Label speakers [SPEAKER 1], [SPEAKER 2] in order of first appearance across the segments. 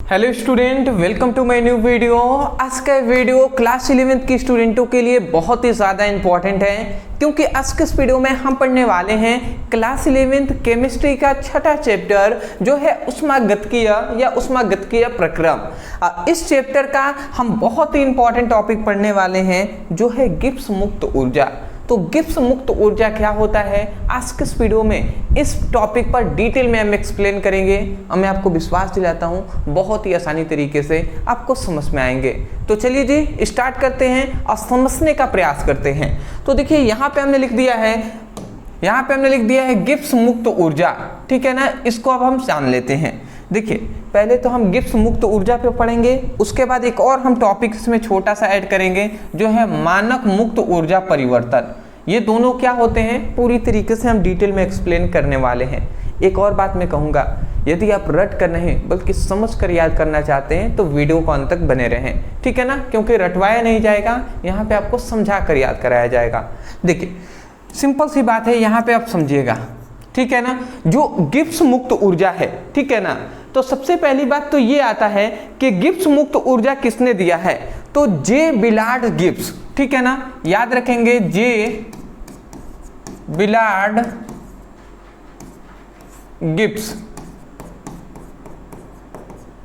[SPEAKER 1] Hello student, welcome to my new video. आज का video class 11th की स्टूडेंटों के लिए बहुत ही ज़्यादा इंपॉर्टेंट है, क्योंकि आज के इस वीडियो में हम पढ़ने वाले हैं क्लास 11th केमिस्ट्री का छठा चैप्टर जो है ऊष्मागतिकीय या ऊष्मागतिकीय प्रक्रम। इस चैप्टर का हम बहुत ही इंपॉर्टेंट टॉपिक पढ़ने वाले हैं जो है गिब्स मुक्त ऊर्जा। तो गिब्स मुक्त ऊर्जा क्या होता है, आज के इस वीडियो में इस टॉपिक पर डिटेल में हम एक्सप्लेन करेंगे और मैं आपको विश्वास दिलाता हूँ बहुत ही आसानी तरीके से आपको समझ में आएंगे। तो चलिए जी स्टार्ट करते हैं और समझने का प्रयास करते हैं। तो देखिए यहाँ पे हमने लिख दिया है गिब्स मुक्त ऊर्जा, ठीक है ना। इसको अब हम जान लेते हैं। देखिए पहले तो हम गिब्स मुक्त ऊर्जा पे पढ़ेंगे, उसके बाद एक और हम टॉपिक इसमें छोटा सा ऐड करेंगे जो है मानक मुक्त ऊर्जा परिवर्तन। ये दोनों क्या होते हैं पूरी तरीके से हम डिटेल में एक्सप्लेन करने वाले हैं। एक और बात मैं कहूँगा, यदि आप रट कर नहीं बल्कि समझ कर याद करना चाहते हैं तो वीडियो को अंत तक बने रहें, ठीक है ना, क्योंकि रटवाया नहीं जाएगा, यहाँ पे आपको समझा कर याद कराया जाएगा। देखिए सिंपल सी बात है, यहाँ पे आप समझिएगा, ठीक है ना। जो गिब्स मुक्त ऊर्जा है, ठीक है ना, तो सबसे पहली बात तो ये आता है कि गिब्स मुक्त ऊर्जा किसने दिया है, तो जे बिलार्ड गिब्स, ठीक है ना, याद रखेंगे जे बिलार्ड गिब्स।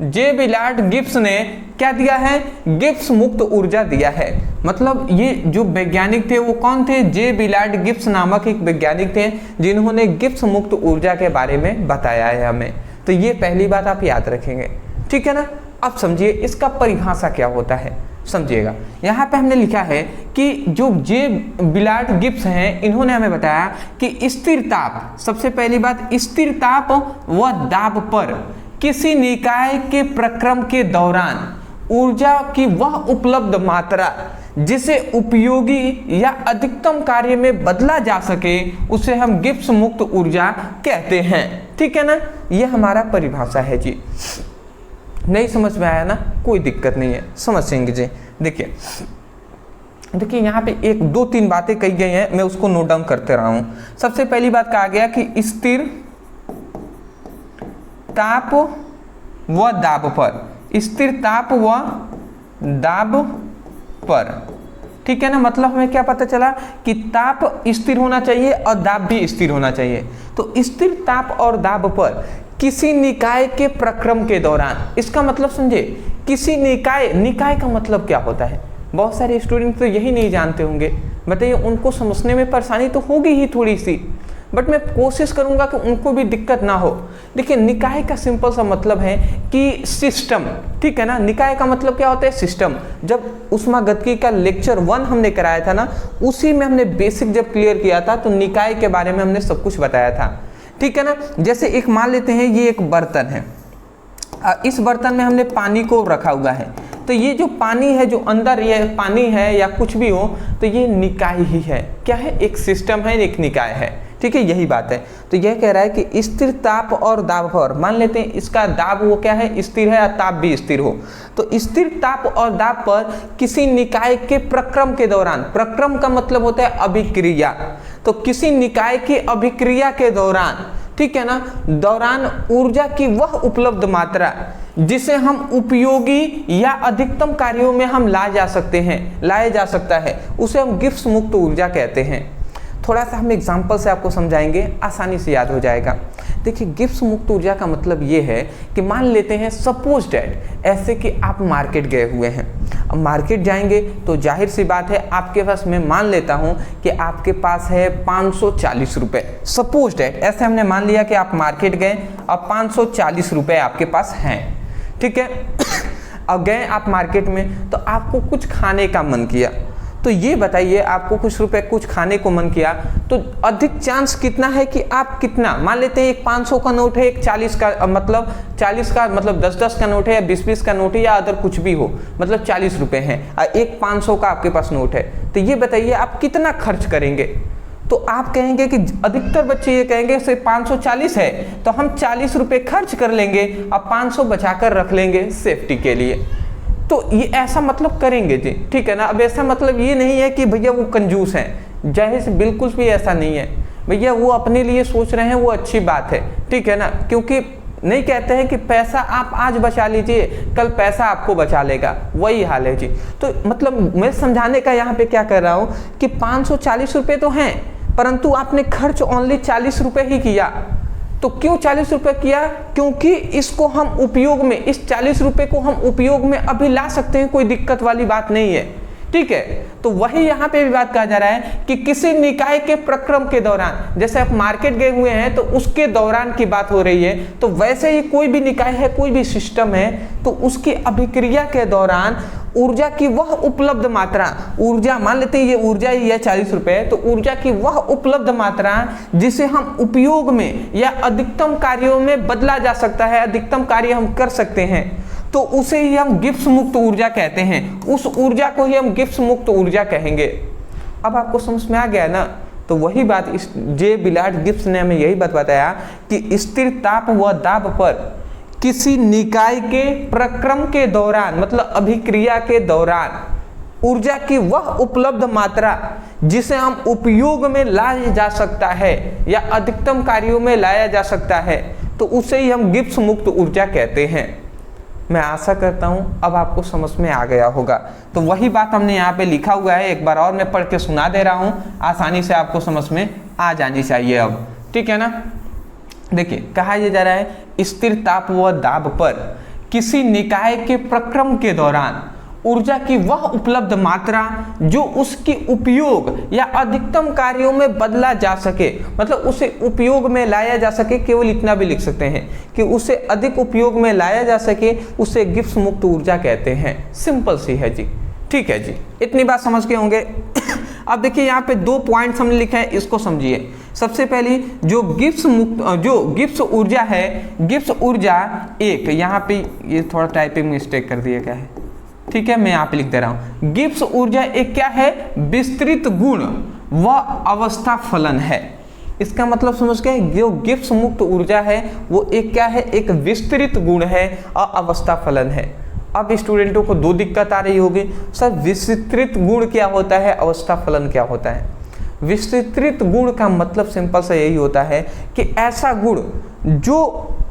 [SPEAKER 1] जे बिलार्ड गिब्स ने क्या दिया है, गिब्स मुक्त ऊर्जा दिया है। मतलब ये जो वैज्ञानिक थे वो कौन थे, जे बिलार्ड गिब्स नामक एक वैज्ञानिक थे जिन्होंने गिब्स मुक्त ऊर्जा के बारे में बताया है हमें। तो ये पहली बात आप याद रखेंगे, ठीक है ना। अब समझिए इसका परिभाषा क्या होता है, समझिएगा। यहाँ पे हमने लिखा है कि जो जे बिलार्ड गिब्स हैं इन्होंने हमें बताया कि स्थिर ताप, सबसे पहली बात स्थिर ताप व दाब पर किसी निकाय के प्रक्रम के दौरान ऊर्जा की वह उपलब्ध मात्रा जिसे उपयोगी या अधिकतम कार्य में बदला जा सके उसे हम गिब्स मुक्त ऊर्जा कहते हैं, ठीक है ना। यह हमारा परिभाषा है जी। नहीं समझ में आया ना, कोई दिक्कत नहीं है, समझेंगे जी। देखिए यहाँ पे एक दो तीन बातें कही गई हैं, मैं उसको नोट डाउन करते रहा हूं। सबसे पहली बात कहा गया कि स्थिर ताप व दाब पर, स्थिर ताप व दाब पर, ठीक है ना। मतलब हमें क्या पता चला कि ताप स्थिर होना चाहिए और दाब भी स्थिर होना चाहिए। तो स्थिर ताप और दाब पर किसी निकाय के प्रक्रम के दौरान, इसका मतलब समझे, किसी निकाय का मतलब क्या होता है। बहुत सारे स्टूडेंट तो यही नहीं जानते होंगे, बताइए उनको समझने में परेशानी तो होगी ही थोड़ी सी, बट मैं कोशिश करूंगा कि उनको भी दिक्कत ना हो। देखिए निकाय का सिंपल सा मतलब है कि सिस्टम, ठीक है ना। निकाय का मतलब क्या होता है, सिस्टम। जब ऊष्मागतिकी का लेक्चर 1 हमने कराया था ना, उसी में हमने बेसिक जब क्लियर किया था तो निकाय के बारे में हमने सब कुछ बताया था, ठीक है ना। जैसे एक मान लेते हैं ये एक बर्तन है, इस बर्तन में हमने पानी को रखा हुआ है, तो ये जो पानी है जो अंदर ये पानी है या कुछ भी हो तो ये निकाय ही है। क्या है, एक सिस्टम है, एक निकाय है, ठीक है, यही बात है। तो यह कह रहा है कि स्थिर ताप और दाब पर, मान लेते हैं इसका दाब वो क्या है, स्थिर है और ताप भी स्थिर हो, तो स्थिर ताप और दाब पर किसी निकाय के प्रक्रम के दौरान, प्रक्रम का मतलब होता है अभिक्रिया, तो किसी निकाय की अभिक्रिया के दौरान, ठीक है ना, दौरान ऊर्जा की वह उपलब्ध मात्रा जिसे हम उपयोगी या अधिकतम कार्यों में हम लाया जा सकता है उसे हम गिब्स मुक्त ऊर्जा कहते हैं। थोड़ा सा हम एग्जाम्पल से आपको समझाएंगे, आसानी से याद हो जाएगा। देखिए गिब्स मुक्त ऊर्जा का मतलब ये है कि मान लेते हैं सपोज डैट, ऐसे कि आप मार्केट गए हुए हैं। अब मार्केट जाएंगे तो जाहिर सी बात है आपके पास, मैं मान लेता हूं कि आपके पास है 540 रुपये। सपोज डैट ऐसे हमने मान लिया कि आप मार्केट गए और 540 रुपये आपके पास हैं, ठीक है। अब गए आप मार्केट में तो आपको कुछ खाने का मन किया, तो ये बताइए आपको कुछ खाने को मन किया तो अधिक चांस कितना है कि आप कितना, मान लेते हैं एक 500 का नोट है, एक 40 का मतलब 10-10 का नोट है या 20-20 का नोट है या अदर कुछ भी हो, मतलब 40 रुपये हैं और एक 500 का आपके पास नोट है, तो ये बताइए आप कितना खर्च करेंगे। तो आप कहेंगे कि अधिकतर बच्चे ये कहेंगे सिर्फ 540 है तो हम 40 रुपये खर्च कर लेंगे और 500 बचा कर रख लेंगे सेफ्टी के लिए। तो ये ऐसा मतलब करेंगे जी, ठीक है ना। अब ऐसा मतलब ये नहीं है कि भैया वो कंजूस हैं, जाहिर से बिल्कुल भी ऐसा नहीं है भैया, वो अपने लिए सोच रहे हैं, वो अच्छी बात है, ठीक है ना, क्योंकि नहीं कहते हैं कि पैसा आप आज बचा लीजिए, कल पैसा आपको बचा लेगा, वही हाल है जी। तो मतलब मैं समझाने का यहाँ पे क्या कर रहा हूँ कि 540 रुपये तो हैं, परंतु आपने खर्च ओनली 40 रुपये ही किया। तो क्यों 40 रुपये किया? क्योंकि इसको हम उपयोग में, इस 40 रुपये को हम उपयोग में अभी ला सकते हैं, कोई दिक्कत वाली बात नहीं है, ठीक है। तो वही यहाँ पे भी बात कहा जा रहा है कि किसी निकाय के प्रक्रम के दौरान, जैसे आप मार्केट गए हुए हैं तो उसके दौरान की बात हो रही है, तो वैसे ही कोई भी निकाय है, कोई भी सिस्टम है, तो उसकी अभिक्रिया के दौरान ऊर्जा की वह उपलब्ध मात्रा, ऊर्जा मान लेते हैं ये ऊर्जा ही है 40 रुपये, तो ऊर्जा की वह उपलब्ध मात्रा जिसे हम उपयोग में या अधिकतम कार्यों में बदला जा सकता है, अधिकतम कार्य हम कर सकते हैं, तो उसे ही हम गिब्स मुक्त ऊर्जा कहते हैं। उस ऊर्जा को ही हम गिब्स मुक्त ऊर्जा कहेंगे। अब आपको समझ में आ गया ना? तो वही बात इस जे बिलार्ड गिब्स ने हमें यही बात बताया कि स्थिर ताप व दाब पर किसी निकाय के प्रक्रम के दौरान, मतलब अभिक्रिया के दौरान ऊर्जा की वह उपलब्ध मात्रा जिसे हम उपयोग में लाया जा सकता है या अधिकतम कार्यों में लाया जा सकता है, तो उसे ही हम गिब्स मुक्त ऊर्जा कहते हैं। मैं आशा करता हूं अब आपको समझ में आ गया होगा। तो वही बात हमने यहाँ पे लिखा हुआ है, एक बार और मैं पढ़ के सुना दे रहा हूं, आसानी से आपको समझ में आ जानी चाहिए अब, ठीक है ना। देखिए कहा यह जा रहा है स्थिर ताप व दाब पर किसी निकाय के प्रक्रम के दौरान ऊर्जा की वह उपलब्ध मात्रा जो उसकी उपयोग या अधिकतम कार्यों में बदला जा सके, मतलब उसे उपयोग में लाया जा सके, केवल इतना भी लिख सकते हैं कि उसे अधिक उपयोग में लाया जा सके, उसे गिब्स मुक्त ऊर्जा कहते हैं। सिंपल सी है जी, ठीक है जी, इतनी बात समझ के होंगे। अब देखिए यहाँ पे 2 पॉइंट्स हमने लिखा है, इसको समझिए। सबसे पहली जो गिब्स ऊर्जा है, गिब्स ऊर्जा एक, यहाँ पे ये थोड़ा टाइपिंग मिस्टेक कर दिया गया है, ठीक है, मैं यहाँ पे लिख दे रहा हूँ। गिब्स ऊर्जा एक क्या है? विस्तृत गुण व अवस्था फलन है। इसका मतलब समझ गए, जो गिब्स मुक्त ऊर्जा है वो एक क्या है? एक विस्तृत गुण है और अवस्था फलन है। अब स्टूडेंटों को 2 दिक्कत आ रही होगी, सर विस्तृत गुण क्या होता है, अवस्था फलन क्या होता है? विस्तृत गुण का मतलब सिंपल सा यही होता है कि ऐसा गुण जो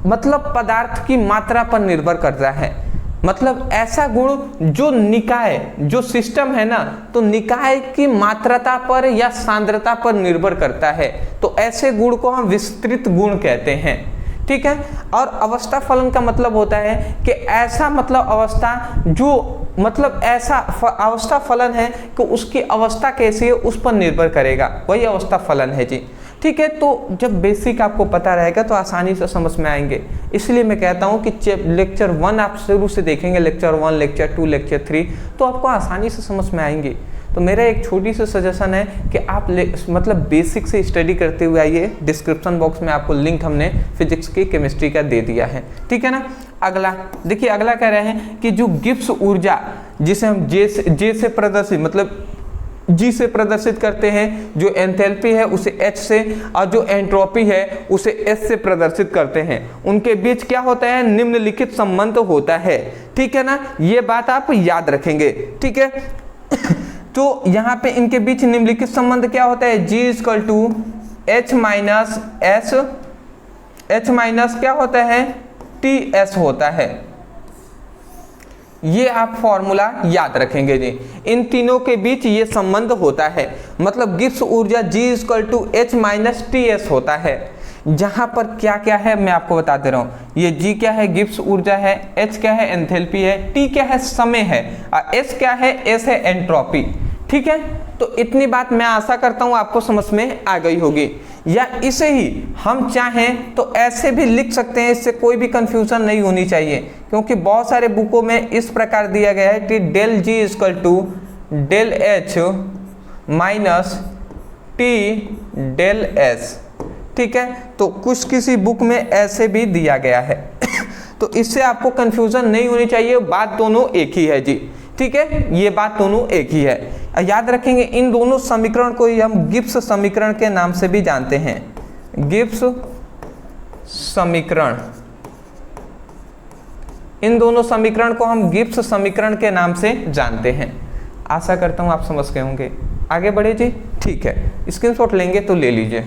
[SPEAKER 1] मतलब पदार्थ की मात्रा पर निर्भर करता है, मतलब ऐसा गुण जो निकाय, जो सिस्टम है ना, तो निकाय की मात्रता पर या सांद्रता पर निर्भर करता है, तो ऐसे गुण को हम विस्तृत गुण कहते हैं, ठीक है। और अवस्था फलन का मतलब होता है कि ऐसा मतलब अवस्था जो मतलब ऐसा अवस्था फलन है कि उसकी अवस्था कैसी है उस पर निर्भर करेगा, वही अवस्था फलन है जी, ठीक है। तो जब बेसिक आपको पता रहेगा तो आसानी से समझ में आएंगे, इसलिए मैं कहता हूँ कि लेक्चर 1 आप शुरू से देखेंगे, लेक्चर 1, लेक्चर 2, लेक्चर 3, तो आपको आसानी से समझ में आएंगे। तो मेरा एक छोटी सी सजेशन है कि आप मतलब बेसिक से स्टडी करते हुए आइए। डिस्क्रिप्शन बॉक्स में आपको लिंक हमने फिजिक्स की, केमिस्ट्री का दे दिया है, ठीक है ना। अगला देखिए, अगला कह रहे हैं कि जो गिब्स ऊर्जा जिसे हम जे से प्रदर्शित, मतलब जी से प्रदर्शित करते हैं, जो एंथैल्पी है उसे एच से और जो एंट्रोपी है उसे एस से प्रदर्शित करते हैं, उनके बीच क्या होता है? निम्नलिखित संबंध होता है, ठीक है ना। ये बात आप याद रखेंगे, ठीक है। तो यहाँ पे इनके बीच निम्नलिखित संबंध क्या होता है? G equal to H minus S, H minus क्या होता है? टी एस होता है। ये आप फॉर्मूला याद रखेंगे जी, इन तीनों के बीच ये संबंध होता है, मतलब गिब्स ऊर्जा G equal to H minus T S होता है। जहां पर क्या क्या है मैं आपको बता दे रहा हूं, ये G क्या है? गिब्स ऊर्जा है, H क्या है? एंथैल्पी है, T क्या है? समय है, और S क्या है? S है एंट्रोपी, ठीक है। तो इतनी बात मैं आशा करता हूं आपको समझ में आ गई होगी। या इसे ही हम चाहें तो ऐसे भी लिख सकते हैं, इससे कोई भी कंफ्यूजन नहीं होनी चाहिए, क्योंकि बहुत सारे बुकों में इस प्रकार दिया गया है कि del G equal to del H minus T del S, ठीक है। तो कुछ किसी बुक में ऐसे भी दिया गया है तो इससे आपको कंफ्यूजन नहीं होनी चाहिए, बात दोनों एक ही है जी, ठीक है, ये बात दोनों एक ही है। याद रखेंगे इन दोनों समीकरण को हम गिब्स समीकरण के नाम से भी जानते हैं, गिब्स समीकरण, इन दोनों समीकरण को हम गिब्स समीकरण के नाम से जानते हैं। आशा करता हूं आप समझ गए होंगे। आगे बढ़े जी, ठीक है, स्क्रीनशॉट लेंगे तो ले लीजिए।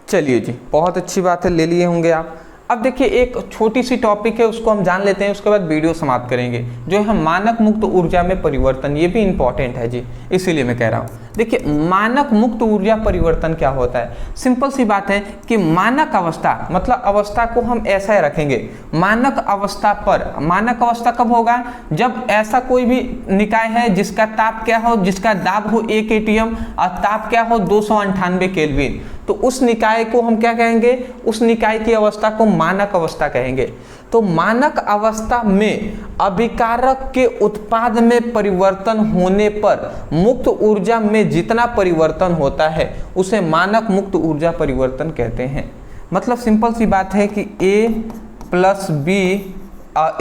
[SPEAKER 1] चलिए जी, बहुत अच्छी बात है, ले लिए होंगे आप। अब देखिए एक छोटी सी टॉपिक है, उसको हम जान लेते हैं, उसके बाद वीडियो समाप्त करेंगे, जो है मानक मुक्त ऊर्जा में परिवर्तन। ये भी इंपॉर्टेंट है जी, इसीलिए मैं कह रहा हूँ। देखिए मानक मुक्त ऊर्जा परिवर्तन क्या होता है? सिंपल सी बात है कि मानक अवस्था, मतलब अवस्था को हम ऐसा रखेंगे, मानक अवस्था पर, मानक अवस्था कब होगा? जब ऐसा कोई भी निकाय है जिसका ताप क्या हो, जिसका दाब हो 1 एटीएम और ताप क्या हो 298 केल्विन, तो उस निकाय को हम क्या कहेंगे? उस निकाय की अवस्था को मानक अवस्था कहेंगे। तो मानक अवस्था में अभिकारक के उत्पाद में परिवर्तन होने पर मुक्त ऊर्जा में जितना परिवर्तन होता है उसे मानक मुक्त ऊर्जा परिवर्तन कहते हैं। मतलब सिंपल सी बात है कि A plus B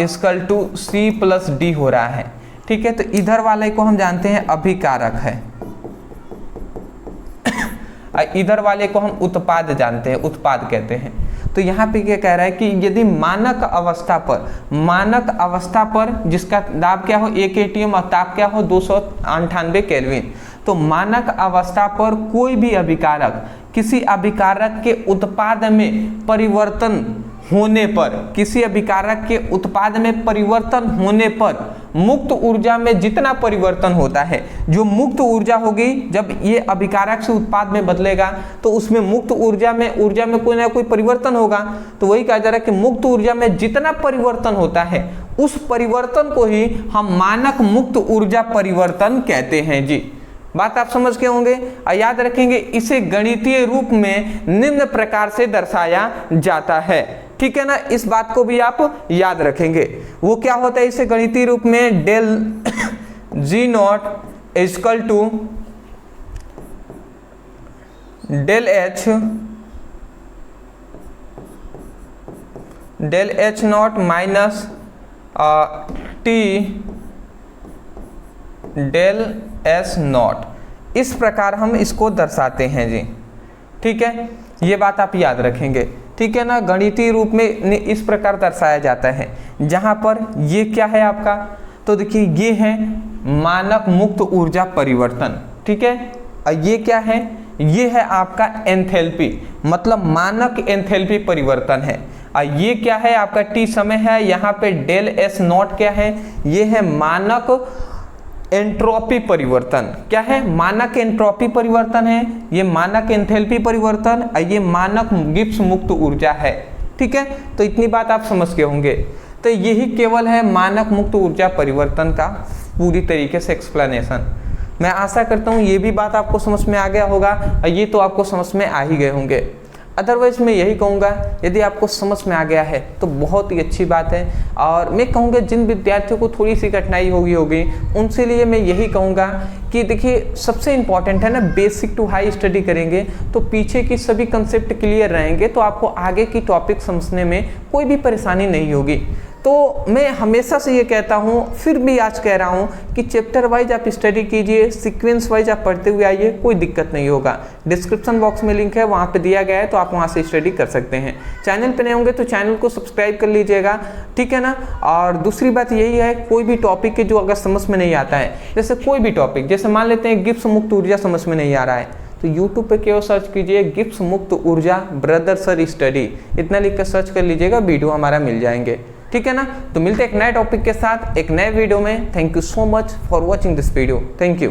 [SPEAKER 1] equal to C plus D हो रहा है, ठीक है। तो इधर वाले को हम जानते हैं अभिकारक है, इधर वाले को हम उत्पाद जानते हैं, उत्पाद कहते हैं। तो यहाँ पे क्या कह रहा है कि यदि मानक अवस्था पर जिसका दाब क्या हो 1 एटीएम और ताप क्या हो 298 केल्विन, तो मानक अवस्था पर कोई भी अभिकारक किसी अभिकारक के उत्पाद में परिवर्तन होने पर, किसी अभिकारक के उत्पाद में परिवर्तन होने पर मुक्त ऊर्जा में जितना परिवर्तन होता है, जो मुक्त ऊर्जा होगी जब ये अभिकारक से उत्पाद में बदलेगा तो उसमें मुक्त ऊर्जा में कोई ना कोई परिवर्तन होगा। तो वही कहा जा रहा है कि मुक्त ऊर्जा में जितना परिवर्तन होता है उस परिवर्तन को ही हम मानक मुक्त ऊर्जा परिवर्तन कहते हैं जी। बात आप समझ के होंगे और याद रखेंगे, इसे गणितीय रूप में निम्न प्रकार से दर्शाया जाता है, ठीक है ना। इस बात को भी आप याद रखेंगे। वो क्या होता है इसे गणितीय रूप में? Del G not equal to del H not minus T del S not, इस प्रकार हम इसको दर्शाते हैं जी, ठीक है। ये बात आप याद रखेंगे, ठीक है ना। गणितीय रूप में इस प्रकार दर्शाया जाता है, जहां पर ये क्या है आपका? तो देखिए ये है मानक मुक्त ऊर्जा परिवर्तन, ठीक है। और ये क्या है? ये है आपका एंथैल्पी, मतलब मानक एंथैल्पी परिवर्तन है। और ये क्या है? आपका टी समय है, यहाँ पे डेल एस नॉट क्या है? ये है मानक एंट्रोपी परिवर्तन। क्या है? मानक एंट्रोपी परिवर्तन है, ये मानक एंथैल्पी परिवर्तन और ये मानक गिब्स मुक्त ऊर्जा है, ठीक है। तो इतनी बात आप समझ के होंगे। तो यही केवल है मानक मुक्त ऊर्जा परिवर्तन का पूरी तरीके से एक्सप्लेनेशन। मैं आशा करता हूँ ये भी बात आपको समझ में आ गया होगा और ये तो आपको समझ में आ ही गए होंगे। अदरवाइज मैं यही कहूँगा, यदि आपको समझ में आ गया है तो बहुत ही अच्छी बात है। और मैं कहूँगा जिन विद्यार्थियों को थोड़ी सी कठिनाई होगी उनसे लिए मैं यही कहूँगा कि देखिए सबसे इम्पॉर्टेंट है ना, बेसिक टू हाई स्टडी करेंगे तो पीछे की सभी कंसेप्ट क्लियर रहेंगे, तो आपको आगे की टॉपिक समझने में कोई भी परेशानी नहीं होगी। तो मैं हमेशा से ये कहता हूँ, फिर भी आज कह रहा हूँ कि चैप्टर वाइज आप स्टडी कीजिए, सीक्वेंस वाइज आप पढ़ते हुए आइए, कोई दिक्कत नहीं होगा। डिस्क्रिप्शन बॉक्स में लिंक है, वहाँ पे दिया गया है, तो आप वहाँ से स्टडी कर सकते हैं। चैनल पे नए होंगे तो चैनल को सब्सक्राइब कर लीजिएगा, ठीक है ना। और दूसरी बात यही है, कोई भी टॉपिक के जो अगर समझ में नहीं आता है, जैसे कोई भी टॉपिक, जैसे मान लेते हैं गिब्स मुक्त ऊर्जा समझ में नहीं आ रहा है, तो YouTube पे केवल सर्च कीजिए गिब्स मुक्त ऊर्जा ब्रदर सर स्टडी, इतना लिख कर सर्च कर लीजिएगा, वीडियो हमारा मिल जाएंगे, ठीक है ना। तो मिलते हैं एक नए टॉपिक के साथ एक नए वीडियो में। Thank you so much for watching this video. Thank you.